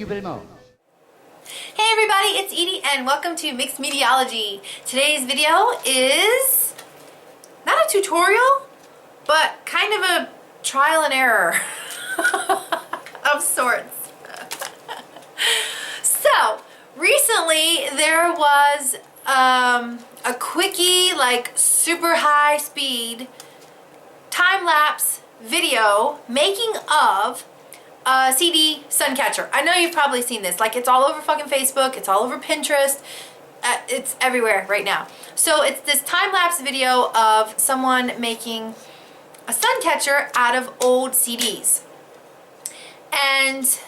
you very much. Hey everybody, it's Edie and welcome to Mixed Mediology. Today's video is not a tutorial, but kind of a trial and error of sorts. So, recently there was a quickie, like super high speed time-lapse video making of a CD sun catcher. I know you've probably seen this. Like, it's all over fucking Facebook. It's all over Pinterest. It's everywhere right now. So it's this time-lapse video of someone making a sun catcher out of old CDs. And so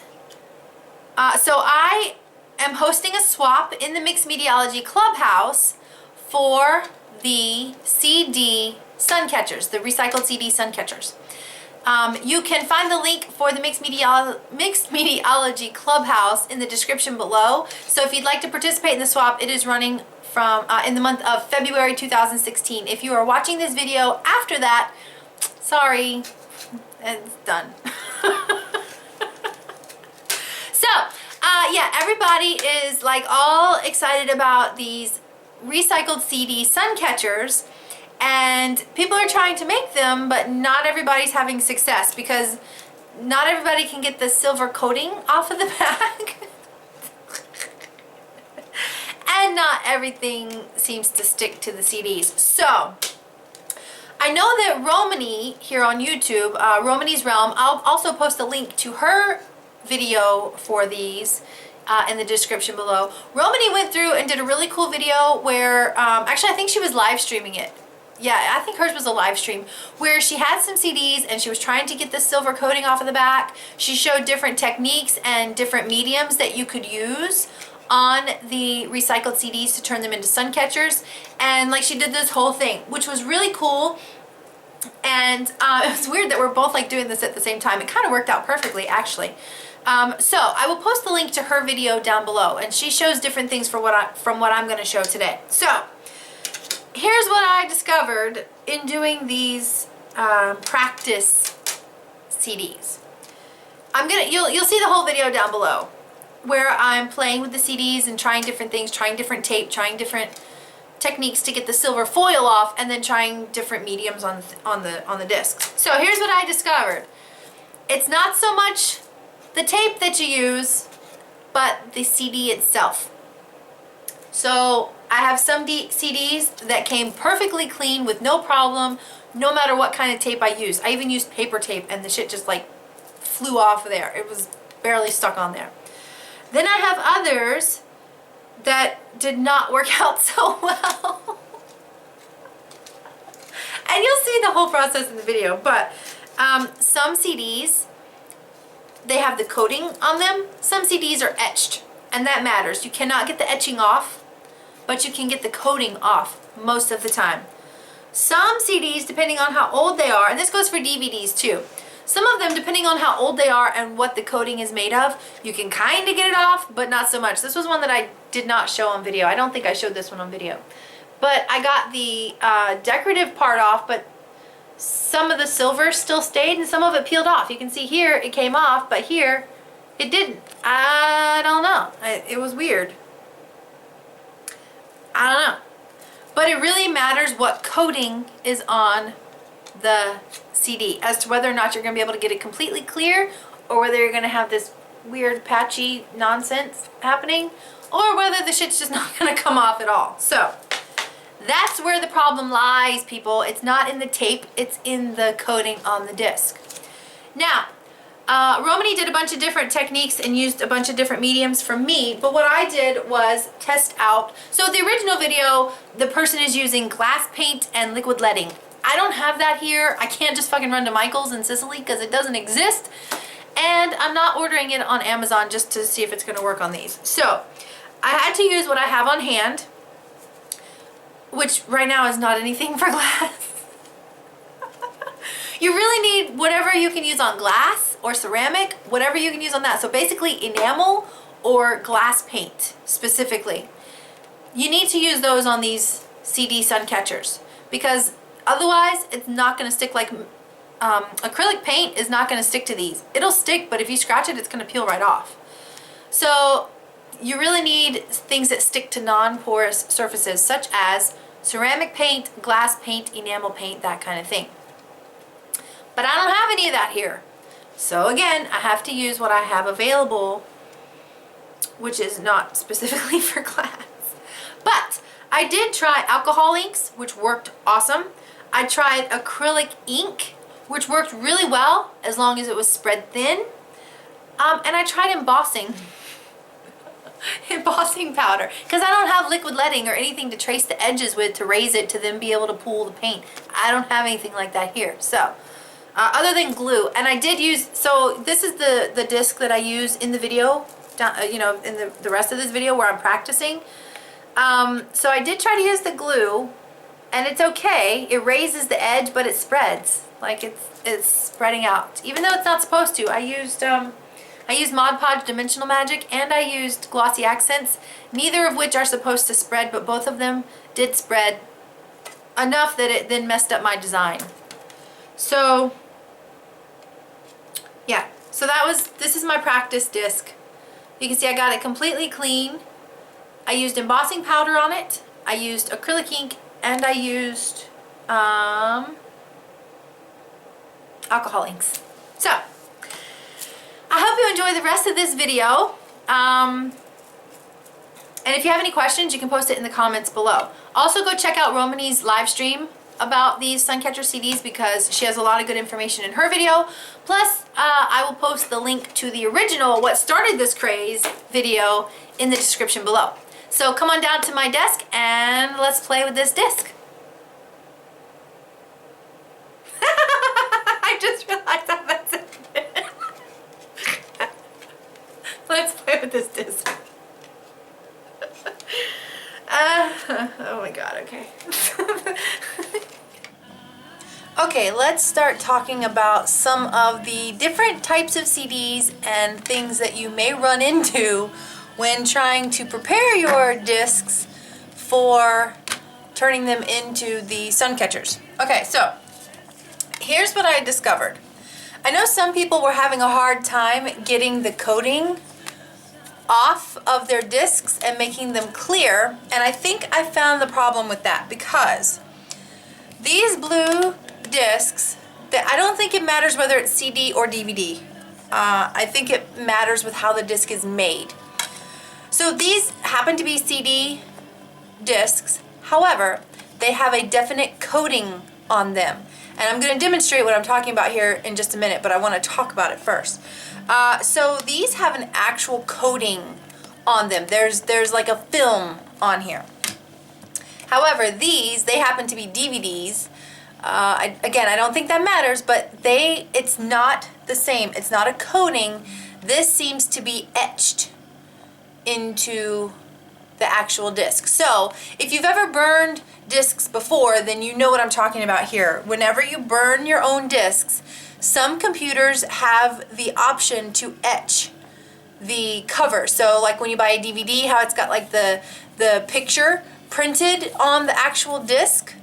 I am hosting a swap in the Mixed Mediology Clubhouse for the CD sun catchers, the recycled CD sun catchers. You can find the link for the Mixed Mediology Clubhouse in the description below. So if you'd like to participate in the swap, it is running from in the month of February 2016. If you are watching this video after that, sorry, it's done. So, yeah, everybody is like all excited about these recycled CD sun catchers. And people are trying to make them, but not everybody's having success because not everybody can get the silver coating off of the back. And not everything seems to stick to the CDs. So, I know that Rhomany here on YouTube, Rhomany's Realm, I'll also post a link to her video for these in the description below. Rhomany went through and did a really cool video where, actually I think she was live streaming it. Yeah, I think hers was a live stream where she had some CDs and she was trying to get the silver coating off of the back. She showed different techniques and different mediums that you could use on the recycled CDs to turn them into sun catchers. And like she did this whole thing, which was really cool. And it was weird that we're both like doing this at the same time. It kind of worked out perfectly actually. So I will post the link to her video down below and she shows different things from what I'm going to show today. So, here's what I discovered in doing these practice CDs. You'll see the whole video down below where I'm playing with the CDs and trying different things, trying different tape, trying different techniques to get the silver foil off, and then trying different mediums on the discs. So here's what I discovered. It's not so much the tape that you use, but the CD itself. So I have some CDs that came perfectly clean with no problem, no matter what kind of tape I used. I even used paper tape and the shit just like flew off of there. It was barely stuck on there. Then I have others that did not work out so well. And you'll see the whole process in the video, but some CDs, they have the coating on them. Some CDs are etched, and that matters. You cannot get the etching off, but you can get the coating off most of the time. Some CDs, depending on how old they are, and this goes for DVDs too, some of them, depending on how old they are and what the coating is made of, you can kind of get it off, but not so much. This was one that I did not show on video. I don't think I showed this one on video. But I got the decorative part off, but some of the silver still stayed and some of it peeled off. You can see here it came off, but here it didn't. I don't know. It was weird. I don't know. But it really matters what coating is on the CD as to whether or not you're going to be able to get it completely clear, or whether you're going to have this weird patchy nonsense happening, or whether the shit's just not going to come off at all. So that's where the problem lies, people. It's not in the tape, it's in the coating on the disc. Now, Rhomany did a bunch of different techniques and used a bunch of different mediums from me, but what I did was test out. So the original video, the person is using glass paint and liquid leading. I don't have that here. I can't just fucking run to Michael's in Sicily because it doesn't exist. And I'm not ordering it on Amazon just to see if it's going to work on these. So I had to use what I have on hand, which right now is not anything for glass. You really need whatever you can use on glass or ceramic, whatever you can use on that. So basically enamel or glass paint specifically. You need to use those on these CD sun catchers because otherwise it's not going to stick. Like acrylic paint is not going to stick to these. It'll stick, but if you scratch it, it's going to peel right off. So you really need things that stick to non-porous surfaces, such as ceramic paint, glass paint, enamel paint, that kind of thing. But I don't have any of that here. So again, I have to use what I have available, which is not specifically for glass. But I did try alcohol inks, which worked awesome. I tried acrylic ink, which worked really well as long as it was spread thin. And I tried embossing. Embossing powder, because I don't have liquid leading or anything to trace the edges with to raise it to then be able to pull the paint. I don't have anything like that here. So other than glue, and I did use, so this is the disc that I use in the video, you know, in the rest of this video where I'm practicing. So I did try to use the glue, and it's okay. It raises the edge, but it spreads. Like it's spreading out. Even though it's not supposed to. I used Mod Podge Dimensional Magic, and I used Glossy Accents, neither of which are supposed to spread, but both of them did spread enough that it then messed up my design. So yeah, so this is my practice disc. You can see I got it completely clean. I used embossing powder on it, I used acrylic ink, and I used alcohol inks. So I hope you enjoy the rest of this video. And if you have any questions, you can post it in the comments below. Also, go check out Rhomany's live stream about these Suncatcher CDs because she has a lot of good information in her video. Plus, I will post the link to the original What Started This Craze video in the description below. So come on down to my desk and let's play with this disc. I just realized how that's it. Let's play with this disc. Oh my god, okay. Okay, let's start talking about some of the different types of CDs and things that you may run into when trying to prepare your discs for turning them into the sun catchers. Okay, so here's what I discovered. I know some people were having a hard time getting the coating off of their discs and making them clear, and I think I found the problem with that because these blue discs, I don't think it matters whether it's CD or DVD. I think it matters with how the disc is made. So these happen to be CD discs, however, they have a definite coating on them. And I'm going to demonstrate what I'm talking about here in just a minute, but I want to talk about it first. So these have an actual coating on them. There's like a film on here. However, these, they happen to be DVDs. Again, I don't think that matters, but it's not the same. It's not a coating. This seems to be etched into the actual disc. So if you've ever burned discs before, then you know what I'm talking about here. Whenever you burn your own discs, some computers have the option to etch the cover. So like when you buy a DVD, how it's got like the picture printed on the actual disc,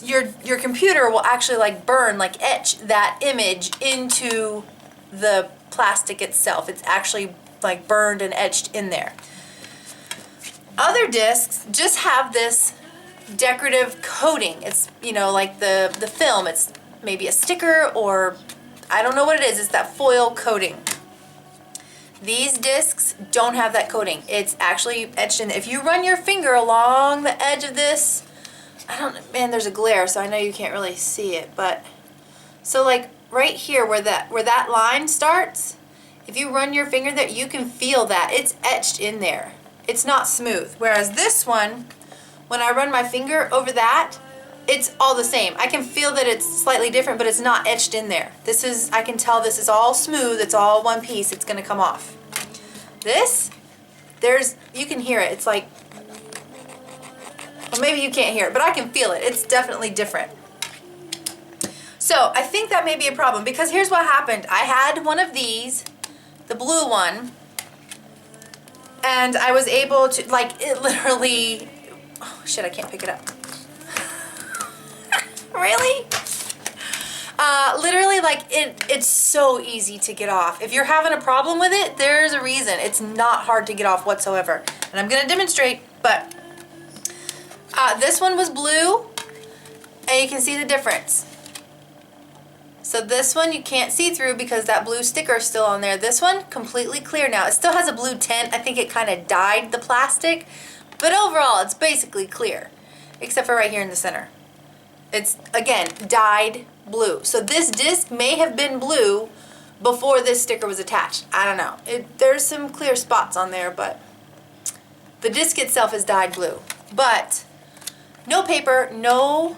your computer will actually like burn, like etch that image into the plastic itself. It's actually like burned and etched in there. Other discs just have this decorative coating. It's, you know, like the film. It's maybe a sticker or I don't know what it is. It's that foil coating. These discs don't have that coating. It's actually etched in. If you run your finger along the edge of this, man, there's a glare, so I know you can't really see it, but so like right here where that line starts, if you run your finger there, you can feel that it's etched in there. It's not smooth. Whereas this one, when I run my finger over that, it's all the same. I can feel that it's slightly different, but it's not etched in there. This is, I can tell this is all smooth. It's all one piece. It's gonna come off. This, you can hear it. It's like, well, maybe you can't hear it, but I can feel it. It's definitely different. So I think that may be a problem because here's what happened. I had one of these, the blue one, and I was able to, like, it literally, oh shit, I can't pick it up. Really? Literally, like, it's so easy to get off. If you're having a problem with it, there's a reason. It's not hard to get off whatsoever. And I'm going to demonstrate, but this one was blue, and you can see the difference. So this one you can't see through because that blue sticker is still on there. This one, completely clear now. It still has a blue tint. I think it kind of dyed the plastic, but overall it's basically clear, except for right here in the center. It's, again, dyed blue. So this disc may have been blue before this sticker was attached. I don't know. There's some clear spots on there, but the disc itself is dyed blue. But no paper, no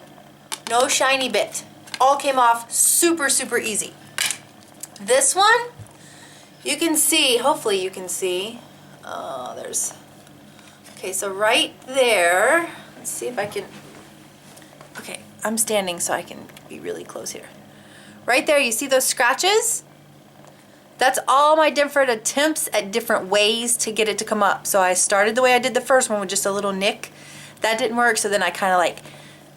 shiny bit. All came off super, super easy. This one, you can see, hopefully you can see, okay, so right there, let's see if I can, okay, I'm standing so I can be really close here. Right there, you see those scratches? That's all my different attempts at different ways to get it to come up. So I started the way I did the first one with just a little nick. That didn't work, so then I kind of like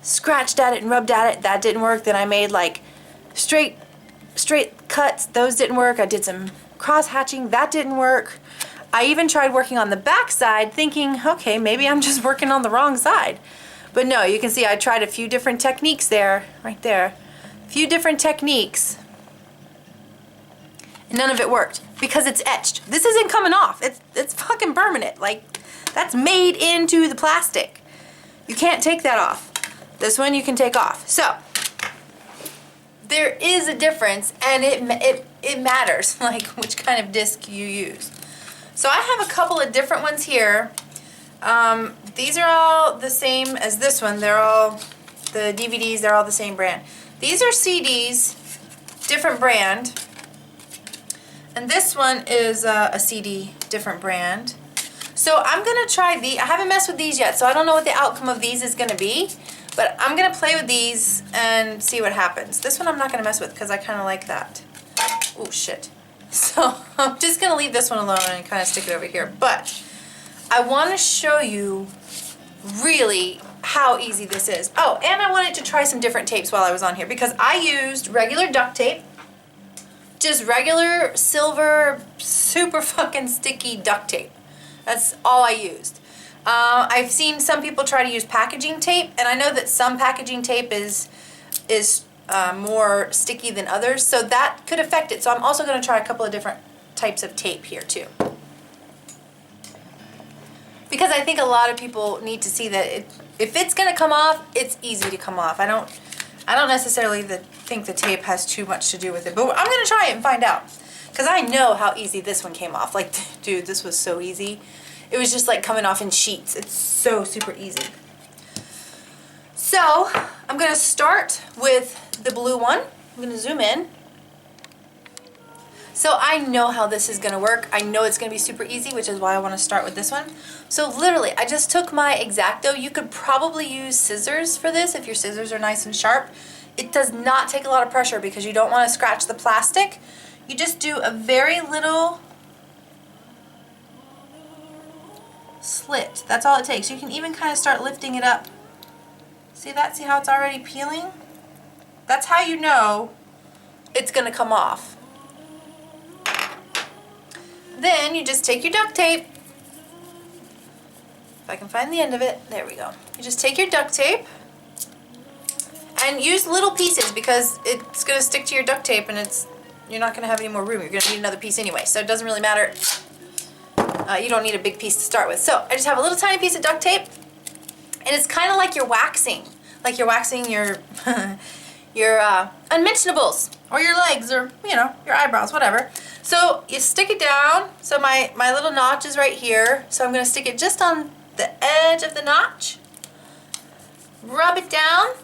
scratched at it and rubbed at it. That didn't work. Then I made like straight cuts. Those didn't work. I did some cross hatching. That didn't work. I even tried working on the back side thinking, okay, maybe I'm just working on the wrong side. But no, you can see I tried a few different techniques there, right there. A few different techniques. And none of it worked because it's etched. This isn't coming off. It's fucking permanent. Like, that's made into the plastic. You can't take that off. This one you can take off. So there is a difference, and it matters, like which kind of disc you use. So I have a couple of different ones here. These are all the same as this one. They're all the DVDs. They're all the same brand. These are CDs, different brand, and this one is a CD, different brand. So I'm gonna try these. I haven't messed with these yet, so I don't know what the outcome of these is gonna be. But I'm going to play with these and see what happens. This one I'm not going to mess with because I kind of like that. Oh, shit. So I'm just going to leave this one alone and kind of stick it over here. But I want to show you really how easy this is. Oh, and I wanted to try some different tapes while I was on here because I used regular duct tape. Just regular silver, super fucking sticky duct tape. That's all I used. I've seen some people try to use packaging tape, and I know that some packaging tape is more sticky than others, so that could affect it. So I'm also going to try a couple of different types of tape here too, because I think a lot of people need to see that if it's going to come off, it's easy to come off. I don't necessarily think the tape has too much to do with it, but I'm going to try it and find out, because I know how easy this one came off. Like, dude, this was so easy. It was just like coming off in sheets. It's so super easy. So I'm going to start with the blue one. I'm going to zoom in. So I know how this is going to work. I know it's going to be super easy, which is why I want to start with this one. So literally, I just took my X-Acto. You could probably use scissors for this if your scissors are nice and sharp. It does not take a lot of pressure because you don't want to scratch the plastic. You just do a very little slit. That's all it takes. You can even kind of start lifting it up. See that? See how it's already peeling? That's how you know it's going to come off. Then you just take your duct tape. If I can find the end of it. There we go. You just take your duct tape and use little pieces because it's going to stick to your duct tape and you're not going to have any more room. You're going to need another piece anyway, so it doesn't really matter. You don't need a big piece to start with. So I just have a little tiny piece of duct tape, and it's kind of like you're waxing your your unmentionables or your legs or your eyebrows, whatever. So you stick it down. So my little notch is right here. So I'm going to stick it just on the edge of the notch. Rub it down,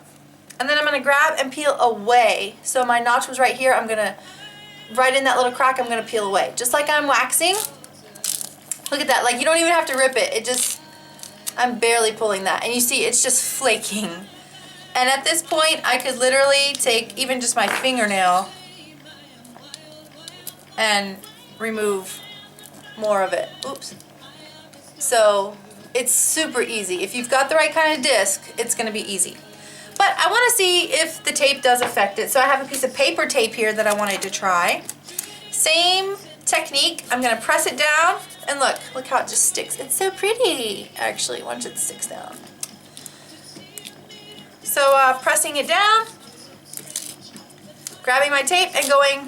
and then I'm going to grab and peel away. So my notch was right here. I'm going to right in that little crack. I'm going to peel away, just like I'm waxing. Look at that, like you don't even have to rip it. I'm barely pulling that. And you see, it's just flaking. And at this point, I could literally take even just my fingernail and remove more of it. Oops. So it's super easy. If you've got the right kind of disc, it's gonna be easy. But I want to see if the tape does affect it. So I have a piece of paper tape here that I wanted to try. Same technique. I'm going to press it down, and look how it just sticks. It's so pretty, actually, once it sticks down. So pressing it down, grabbing my tape, and going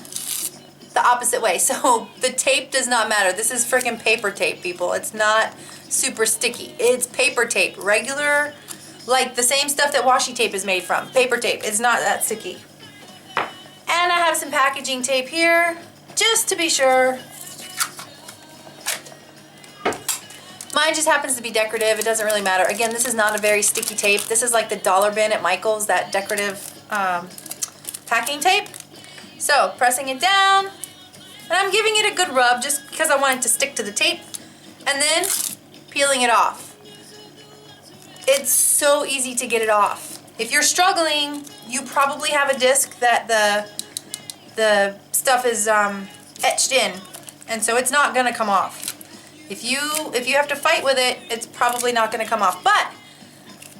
the opposite way. So the tape does not matter. This is freaking paper tape, people. It's not super sticky. It's paper tape. Regular, like the same stuff that washi tape is made from. Paper tape. It's not that sticky. And I have some packaging tape here, just to be sure. Mine just happens to be decorative. It doesn't really matter. Again, this is not a very sticky tape. This is like the dollar bin at Michael's, that decorative packing tape. So pressing it down, and I'm giving it a good rub just because I want it to stick to the tape, and then peeling it off. It's so easy to get it off. If you're struggling, you probably have a disc that the stuff is etched in, and so it's not gonna come off. If you have to fight with it, it's probably not gonna come off. But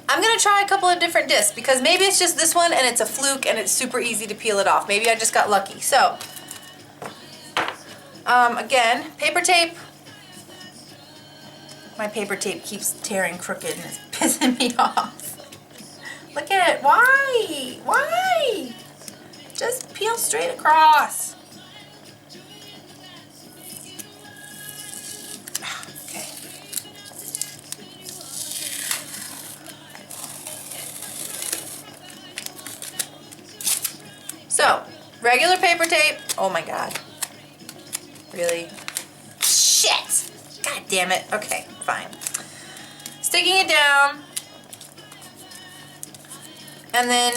I'm gonna try a couple of different discs because maybe it's just this one and it's a fluke and it's super easy to peel it off. Maybe I just got lucky. So again, paper tape. My paper tape keeps tearing crooked and it's pissing me off. Look at it. Why? Why? Just peel straight across. Okay. So, regular paper tape. Oh my God. Really? Shit! God damn it. Okay, fine. Sticking it down. And then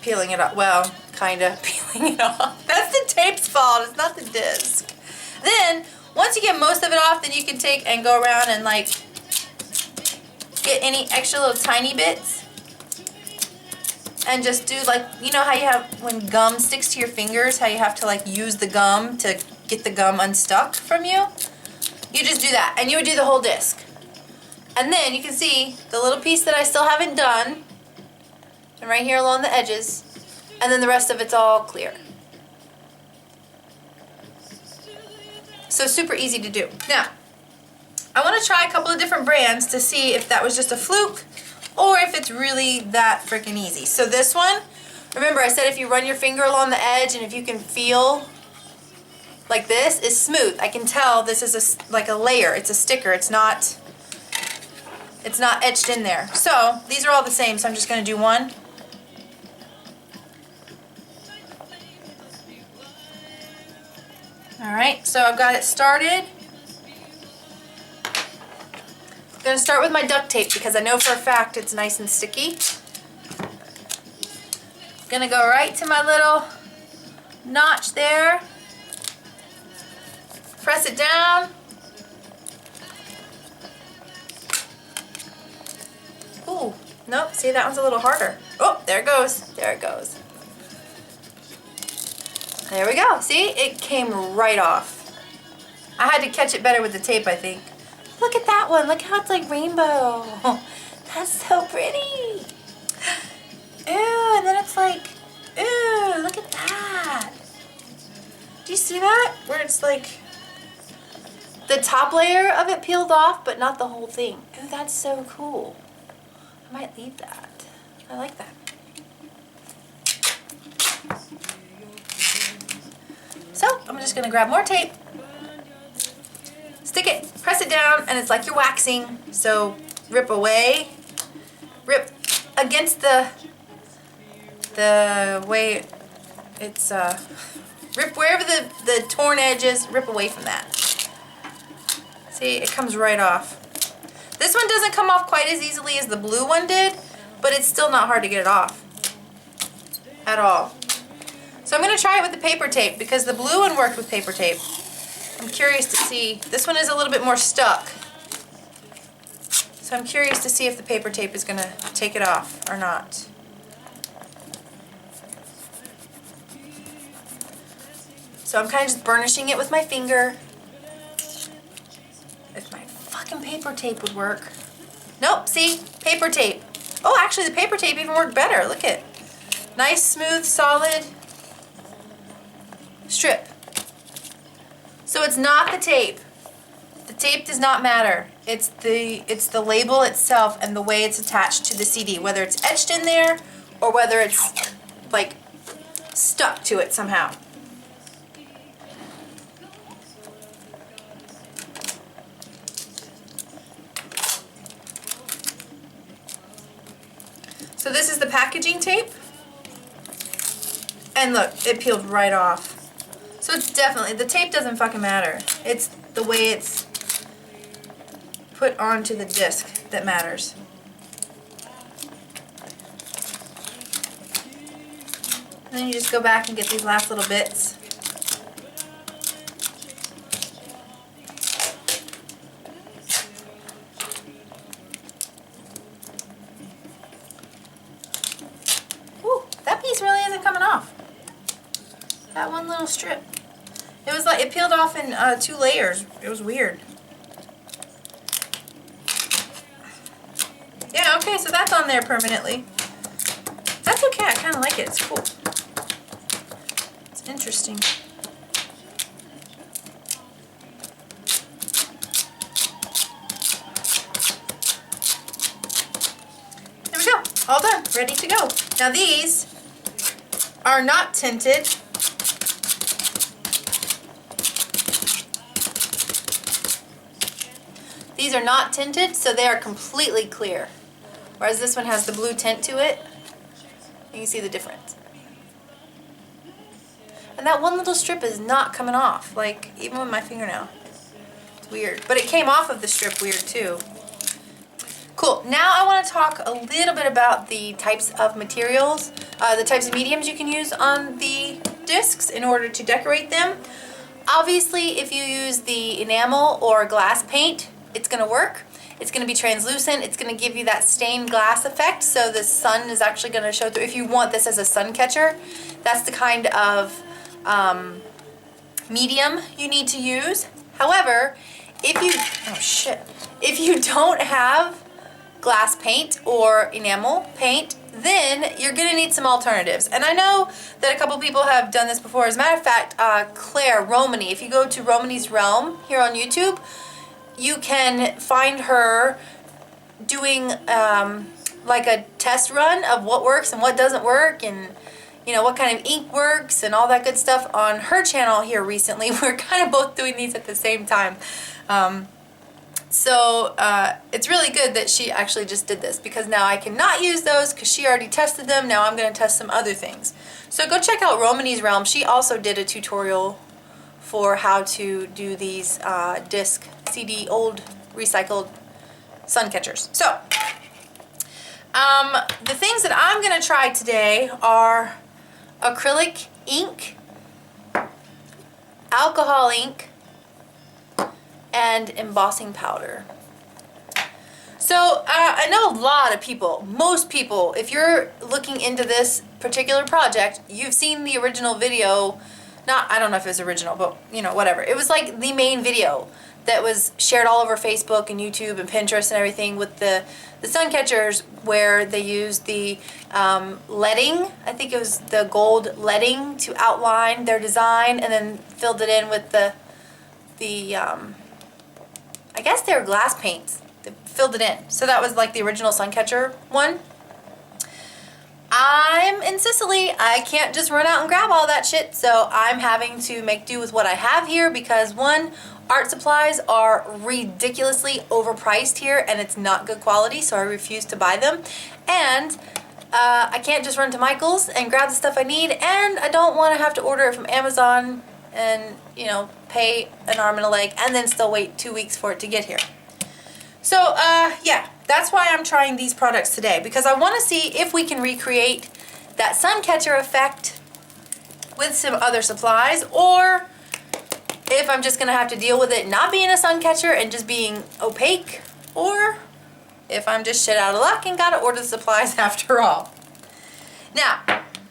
peeling it off. Well, kind of peeling it off. That's the tape's fault. It's not the disc. Then, once you get most of it off, then you can take and go around and like get any extra little tiny bits. And just do like, you know how you have when gum sticks to your fingers, how you have to like use the gum to get the gum unstuck from you? You just do that, and you would do the whole disc. And then you can see the little piece that I still haven't done, and right here along the edges, and then the rest of it's all clear. So super easy to do. Now, I want to try a couple of different brands to see if that was just a fluke or if it's really that freaking easy. So this one, remember I said if you run your finger along the edge and if you can feel like this, is smooth. I can tell this is like a layer. It's a sticker. It's not etched in there. So these are all the same, so I'm just going to do one. Alright, so I've got it started. I'm going to start with my duct tape because I know for a fact it's nice and sticky. I'm going to go right to my little notch there. Press it down. Ooh, nope, see that one's a little harder. Oh, there it goes. There it goes. There we go. See, it came right off. I had to catch it better with the tape, I think. Look at that one. Look how it's like rainbow. That's so pretty. Ooh, and then it's like, ooh, look at that. Do you see that? Where it's like the top layer of it peeled off, but not the whole thing. Ooh, that's so cool. I might leave that. I like that. So, I'm just going to grab more tape, stick it, press it down, and it's like you're waxing. So, rip away. Rip against the way it's, rip wherever the torn edge is, rip away from that. See, it comes right off. This one doesn't come off quite as easily as the blue one did, but it's still not hard to get it off at all. So I'm going to try it with the paper tape because the blue one worked with paper tape. I'm curious to see. This one is a little bit more stuck. So I'm curious to see if the paper tape is going to take it off or not. So I'm kind of just burnishing it with my finger. If my fucking paper tape would work. Nope, see? Paper tape. Oh, actually the paper tape even worked better. Look at, nice, smooth, solid strip. So it's not the tape. The tape does not matter. It's the label itself and the way it's attached to the CD, whether it's etched in there or whether it's like stuck to it somehow. So this is the packaging tape. And look, it peeled right off. So it's definitely, the tape doesn't fucking matter. It's the way it's put onto the disc that matters. And then you just go back and get these last little bits. Ooh, that piece really isn't coming off. That one little strip. It was like, it peeled off in 2 layers. It was weird. Yeah, okay, so that's on there permanently. That's okay, I kind of like it. It's cool. It's interesting. There we go. All done. Ready to go. Now these are not tinted. These are not tinted, so they are completely clear. Whereas this one has the blue tint to it. You can see the difference. And that one little strip is not coming off, like even with my fingernail. It's weird. But it came off of the strip weird too. Cool. Now I want to talk a little bit about the types of materials, the types of mediums you can use on the discs in order to decorate them. Obviously, if you use the enamel or glass paint, it's going to work. It's going to be translucent. It's going to give you that stained glass effect, so the sun is actually going to show through. If you want this as a sun catcher, that's the kind of medium you need to use. However, if you don't have glass paint or enamel paint, then you're going to need some alternatives. And I know that a couple people have done this before. As a matter of fact, Claire, Rhomany, if you go to Rhomany's Realm here on YouTube, you can find her doing like a test run of what works and what doesn't work, and you know what kind of ink works and all that good stuff on her channel here recently. We're kind of both doing these at the same time. So it's really good that she actually just did this, because now I cannot use those because she already tested them. Now I'm going to test some other things. So go check out Rhomany's Realm. She also did a tutorial for how to do these disc CD old recycled sun catchers. So the things that I'm going to try today are acrylic ink, alcohol ink, and embossing powder. So I know a lot of people, most people, if you're looking into this particular project, you've seen the original video. I don't know if it was original, but you know, whatever. It was like the main video that was shared all over Facebook and YouTube and Pinterest and everything, with the sun catchers where they used the leading. I think it was the gold leading to outline their design, and then filled it in with the I guess they were glass paints. They filled it in. So that was like the original sun catcher one. I'm in Sicily. I can't just run out and grab all that shit, so I'm having to make do with what I have here, because one, art supplies are ridiculously overpriced here and it's not good quality, so I refuse to buy them. And I can't just run to Michael's and grab the stuff I need, and I don't want to have to order it from Amazon and, you know, pay an arm and a leg and then still wait 2 weeks for it to get here. So yeah, that's why I'm trying these products today, because I want to see if we can recreate that sun catcher effect with some other supplies, or if I'm just going to have to deal with it not being a sun catcher and just being opaque, or if I'm just shit out of luck and got to order the supplies after all. Now,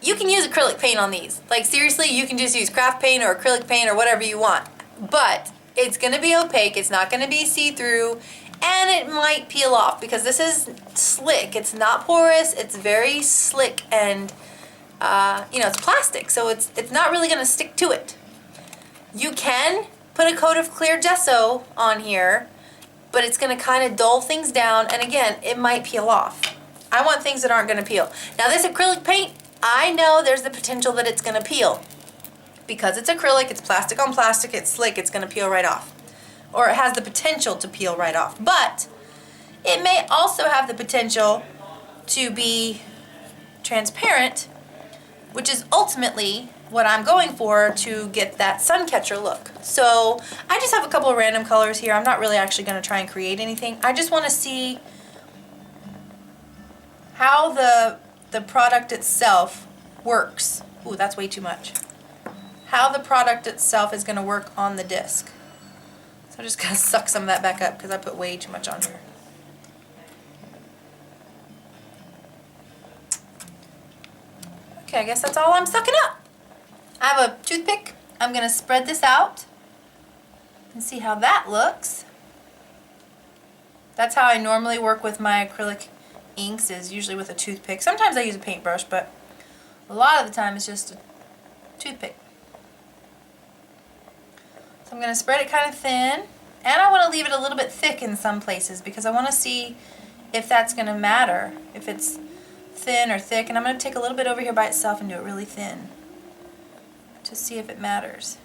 you can use acrylic paint on these. Like seriously, you can just use craft paint or acrylic paint or whatever you want. But it's going to be opaque, it's not going to be see-through, And it might peel off because this is slick. It's not porous. It's very slick, and you know, it's plastic, so it's not really going to stick to it. You can put a coat of clear gesso on here, but it's going to kind of dull things down, and again, it might peel off. I want things that aren't going to peel. Now this acrylic paint, I know there's the potential that it's going to peel. Because it's acrylic, it's plastic on plastic, it's slick, it's going to peel right off. Or it has the potential to peel right off. But it may also have the potential to be transparent, which is ultimately what I'm going for to get that sun catcher look. So I just have a couple of random colors here. I'm not really actually going to try and create anything. I just want to see how the product itself works. Ooh, that's way too much. How the product itself is going to work on the disc. So I'm just going to suck some of that back up because I put way too much on here. Okay, I guess that's all I'm sucking up. I have a toothpick. I'm going to spread this out and see how that looks. That's how I normally work with my acrylic inks, is usually with a toothpick. Sometimes I use a paintbrush, but a lot of the time it's just a toothpick. So I'm going to spread it kind of thin, and I want to leave it a little bit thick in some places because I want to see if that's going to matter, if it's thin or thick. And I'm going to take a little bit over here by itself and do it really thin to see if it matters.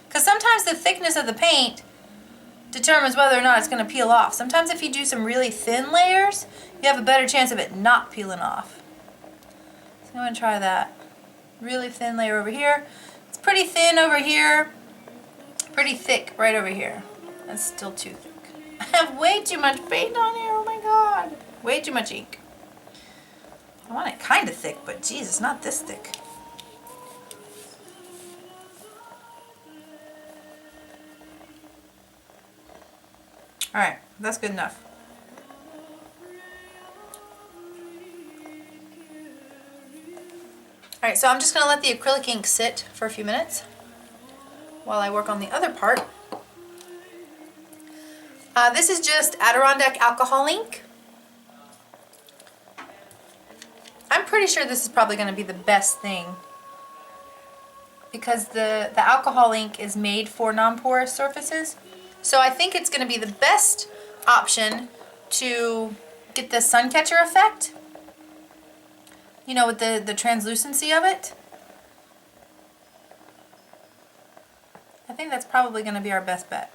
Because sometimes the thickness of the paint determines whether or not it's going to peel off. Sometimes if you do some really thin layers, you have a better chance of it not peeling off. So I'm going to try that. Really thin layer over here. It's pretty thin over here. Pretty thick right over here. That's still too thick. I have way too much paint on here. Oh my god. Way too much ink. I want it kind of thick, but geez, it's not this thick. Alright, that's good enough. Alright, so I'm just going to let the acrylic ink sit for a few minutes while I work on the other part. This is just Adirondack alcohol ink. I'm pretty sure this is probably going to be the best thing because the alcohol ink is made for non-porous surfaces. So I think it's going to be the best option to get the sun catcher effect, you know, with the translucency of it. I think that's probably going to be our best bet.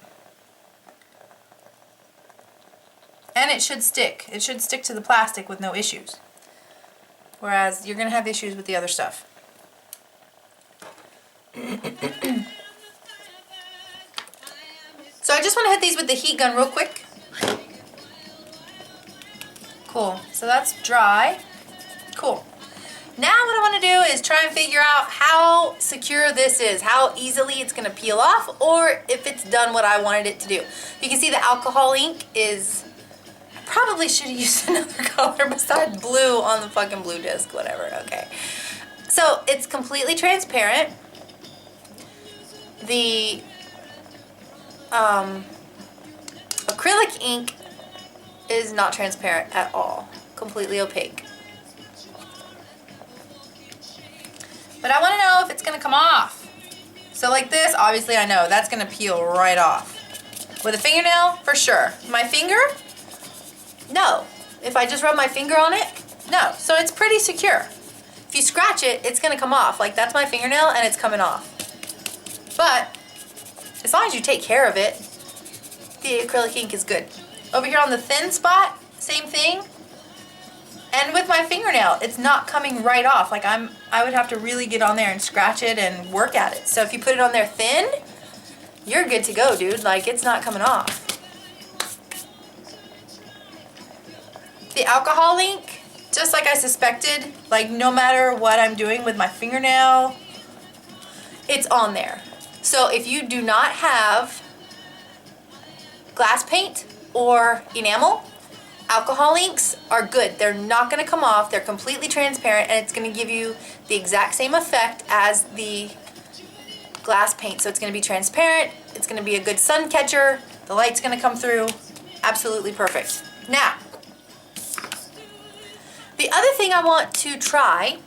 And it should stick. It should stick to the plastic with no issues. Whereas you're going to have issues with the other stuff. So I just want to hit these with the heat gun real quick. Cool. So that's dry. Cool. Now what I want to do is try and figure out how secure this is, how easily it's going to peel off, or if it's done what I wanted it to do. You can see the alcohol ink is... I probably should have used another color besides blue on the fucking blue disc, whatever, okay. So it's completely transparent. The acrylic ink is not transparent at all, completely opaque. But I want to know if it's going to come off. So like this, obviously I know that's going to peel right off. With a fingernail, for sure. My finger? No. If I just rub my finger on it? No. So it's pretty secure. If you scratch it, it's going to come off. Like that's my fingernail and it's coming off. But as long as you take care of it, the acrylic ink is good. Over here on the thin spot, same thing. And with my fingernail, it's not coming right off. Like I would have to really get on there and scratch it and work at it. So if you put it on there thin, you're good to go, dude. Like it's not coming off. The alcohol ink, just like I suspected, like no matter what I'm doing with my fingernail, it's on there. So if you do not have glass paint or enamel, alcohol inks are good. They're not going to come off. They're completely transparent, and it's going to give you the exact same effect as the glass paint. So it's going to be transparent. It's going to be a good sun catcher. The light's going to come through. absolutely perfect. Now, the other thing I want to try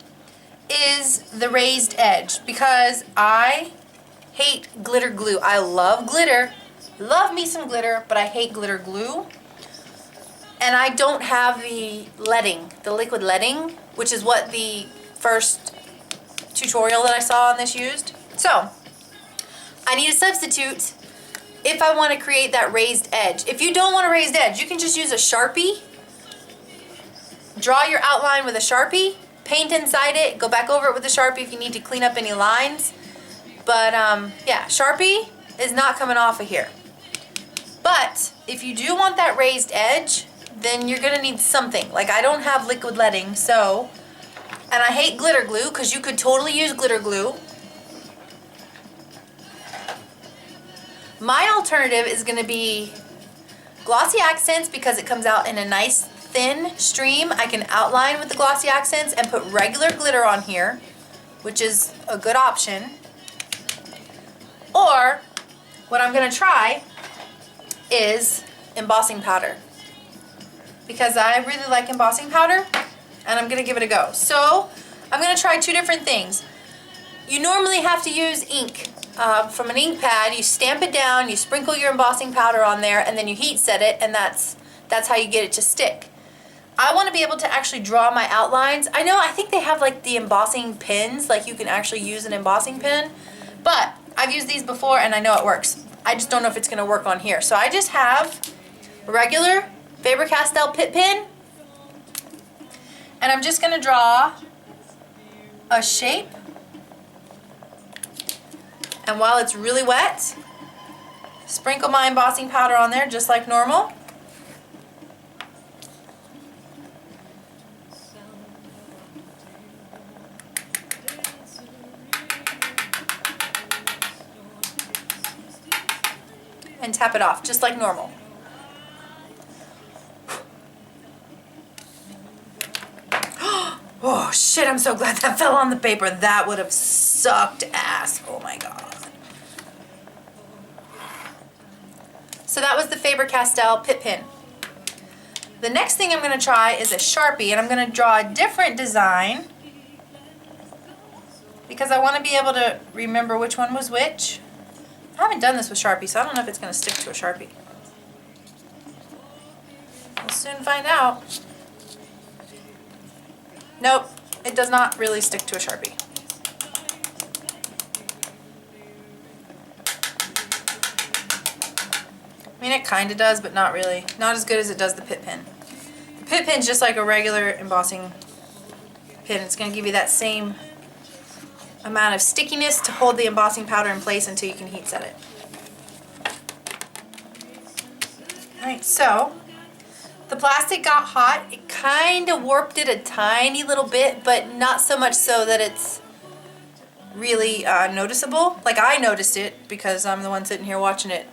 is the raised edge, because I hate glitter glue. I love glitter, love me some glitter, but I hate glitter glue. And I don't have the leading, the liquid leading, which is what the first tutorial that I saw on this used. So, I need a substitute if I want to create that raised edge. If you don't want a raised edge, you can just use a Sharpie. Draw your outline with a Sharpie, paint inside it, go back over it with a Sharpie if you need to clean up any lines. But yeah, Sharpie is not coming off of here. But if you do want that raised edge, then you're gonna need something. Like, I don't have liquid leading, so, and I hate glitter glue, because you could totally use glitter glue. My alternative is gonna be glossy accents, because it comes out in a nice thin stream. I can outline with the glossy accents and put regular glitter on here, which is a good option. Or what I'm gonna try is embossing powder, because I really like embossing powder, and I'm gonna give it a go. So I'm gonna try two different things. You normally have to use ink. From an ink pad, you stamp it down, you sprinkle your embossing powder on there, and then you heat set it, and that's how you get it to stick. I want to be able to actually draw my outlines. I think they have like the embossing pins, like you can actually use an embossing pin, but I've used these before and I know it works. I just don't know if it's going to work on here. So I just have a regular Faber-Castell Pitt pen, and I'm just going to draw a shape. And while it's really wet, sprinkle my embossing powder on there just like normal. And tap it off just like normal. Oh shit, I'm so glad that fell on the paper. That would have sucked ass. Oh my god. So that was the Faber-Castell Pitt pen. The next thing I'm going to try is a Sharpie, and I'm going to draw a different design, because I want to be able to remember which one was which. I haven't done this with Sharpie, so I don't know if it's going to stick to a Sharpie. We'll soon find out. Nope, it does not really stick to a Sharpie. I mean, it kind of does, but not really. Not as good as it does the Pitt pen. The Pitt pen's just like a regular embossing pen. It's going to give you that same amount of stickiness to hold the embossing powder in place until you can heat set it. Alright, so the plastic got hot. It kind of warped it a tiny little bit, but not so much so that it's really noticeable. Like, I noticed it because I'm the one sitting here watching it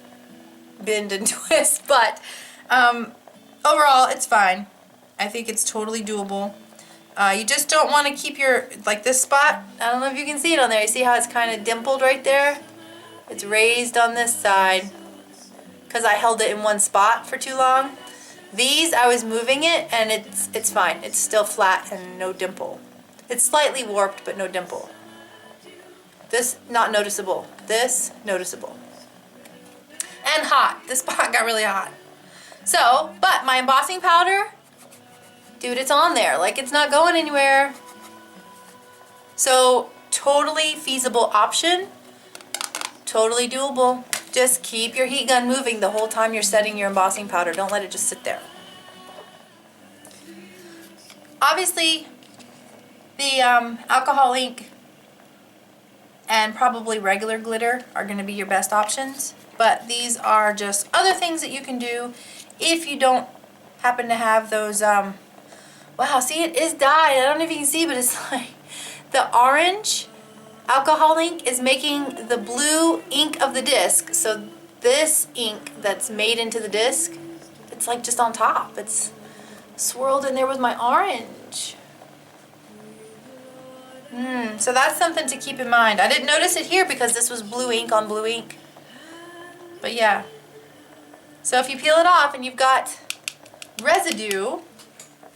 bend and twist, but overall it's fine. I think it's totally doable. You just don't want to keep your, like this spot, I don't know if you can see it on there. You see how it's kind of dimpled right there? It's raised on this side because I held it in one spot for too long. These, I was moving it and it's fine. It's still flat and no dimple. It's slightly warped but no dimple. This, not noticeable. This, noticeable. And hot. This spot got really hot. So, but my embossing powder, dude, it's on there. Like, it's not going anywhere. So, totally feasible option. Totally doable. Just keep your heat gun moving the whole time you're setting your embossing powder. Don't let it just sit there. Obviously, the alcohol ink and probably regular glitter are going to be your best options. But these are just other things that you can do if you don't happen to have those, wow, see, it is dyed. I don't know if you can see, but it's like the orange alcohol ink is making the blue ink of the disc. So this ink that's made into the disc, it's like just on top. It's swirled in there with my orange. So that's something to keep in mind. I didn't notice it here because this was blue ink on blue ink. But yeah, So if you peel it off and you've got residue,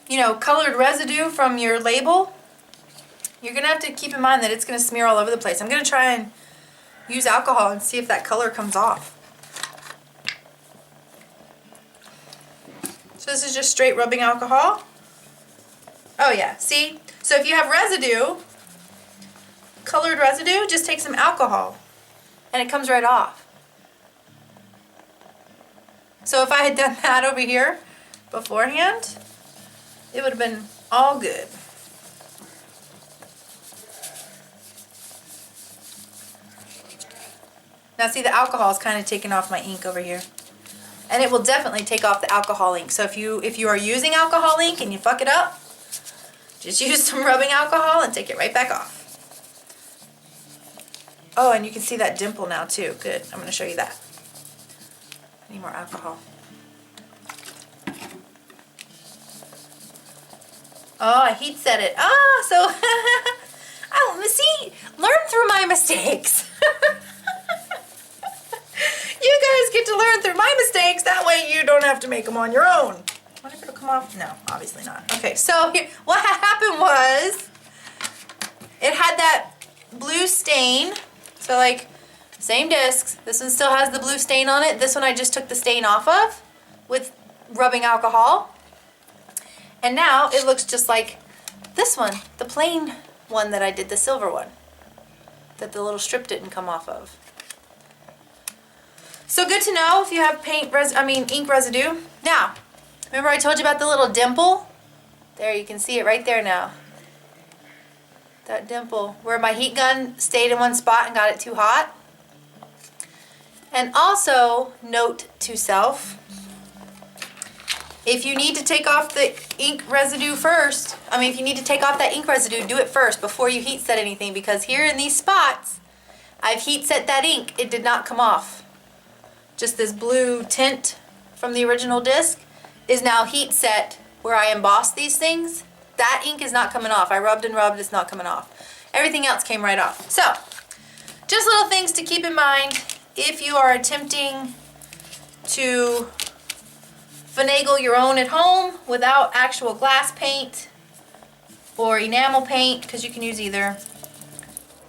you know, colored residue from your label, you're gonna have to keep in mind that it's gonna smear all over the place. I'm gonna try and use alcohol and see if that color comes off. So this is just straight rubbing alcohol. Oh yeah, see? So if you have residue, colored residue, just take some alcohol and it comes right off. So if I had done that over here beforehand, it would have been all good. Now see, the alcohol is kind of taking off my ink over here. And it will definitely take off the alcohol ink. So if you are using alcohol ink and you fuck it up, just use some rubbing alcohol and take it right back off. Oh, and you can see that dimple now too. Good. I'm going to show you that. I need more alcohol. Oh, I heat set it. Ah, so oh, see, learn through my mistakes. You guys get to learn through my mistakes. That way you don't have to make them on your own. I wonder if it'll come off. No, obviously not. Okay, so here, what happened was it had that blue stain. So like, same discs. This one still has the blue stain on it. This one I just took the stain off of with rubbing alcohol. And now it looks just like this one, the plain one that I did, the silver one, that the little strip didn't come off of. So good to know if you have ink residue. Now, remember I told you about the little dimple? There, you can see it right there now. That dimple where my heat gun stayed in one spot and got it too hot. And also, note to self, if you need to take off the ink residue first, if you need to take off that ink residue, do it first before you heat set anything, because here in these spots, I've heat set that ink. It did not come off. Just this blue tint from the original disc is now heat set where I embossed these things. That ink is not coming off. I rubbed and rubbed, it's not coming off. Everything else came right off. So, just little things to keep in mind if you are attempting to finagle your own at home without actual glass paint or enamel paint, because you can use either.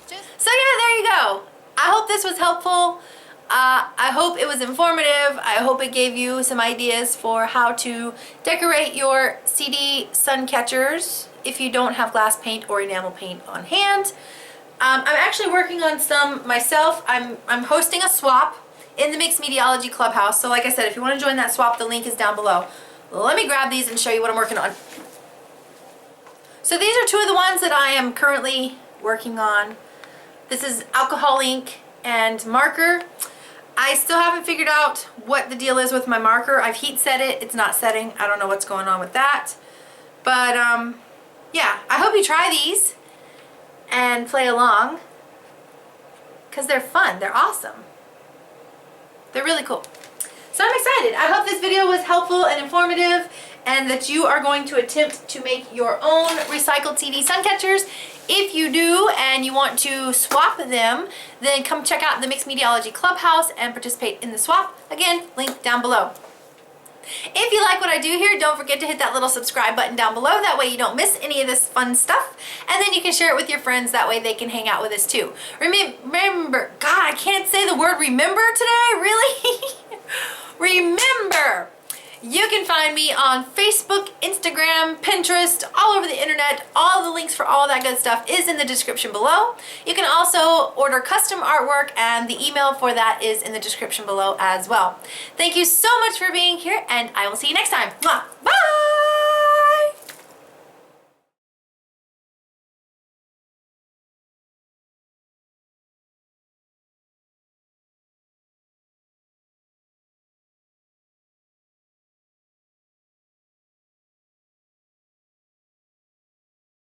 So yeah, there you go. I hope this was helpful. I hope it was informative. I hope it gave you some ideas for how to decorate your CD sun catchers if you don't have glass paint or enamel paint on hand. I'm actually working on some myself. I'm hosting a swap in the Mixed Mediology Clubhouse. So like I said, if you want to join that swap, the link is down below. Let me grab these and show you what I'm working on. So these are two of the ones that I am currently working on. This is alcohol ink and marker. I still haven't figured out what the deal is with my marker. I've heat set it. It's not setting. I don't know what's going on with that. But yeah, I hope you try these and play along, because they're fun. They're awesome. They're really cool. So I'm excited. I hope this video was helpful and informative, and that you are going to attempt to make your own recycled CD sun catchers. If you do and you want to swap them, then come check out the Mixed Mediology Clubhouse and participate in the swap. Again, link down below. If you like what I do here, don't forget to hit that little subscribe button down below. That way you don't miss any of this fun stuff. And then you can share it with your friends. That way they can hang out with us too. Remember, God, I can't say the word remember today, really? Remember, you can find me on Facebook, Instagram, Pinterest, all over the internet. All the links for all that good stuff is in the description below. You can also order custom artwork, and the email for that is in the description below as well. Thank you so much for being here, and I will see you next time. Mwah! Bye!